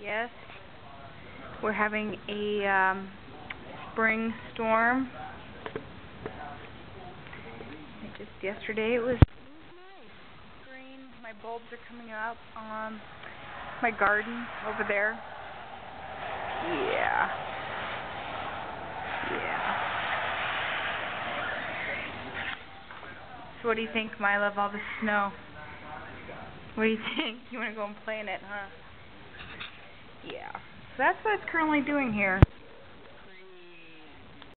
Yes, we're having a spring storm. Just yesterday it was green. My bulbs are coming up on my garden over there. Yeah. So what do you think, Mila, of all the snow? What do you think? You want to go and play in it, huh? Yeah. So that's what it's currently doing here.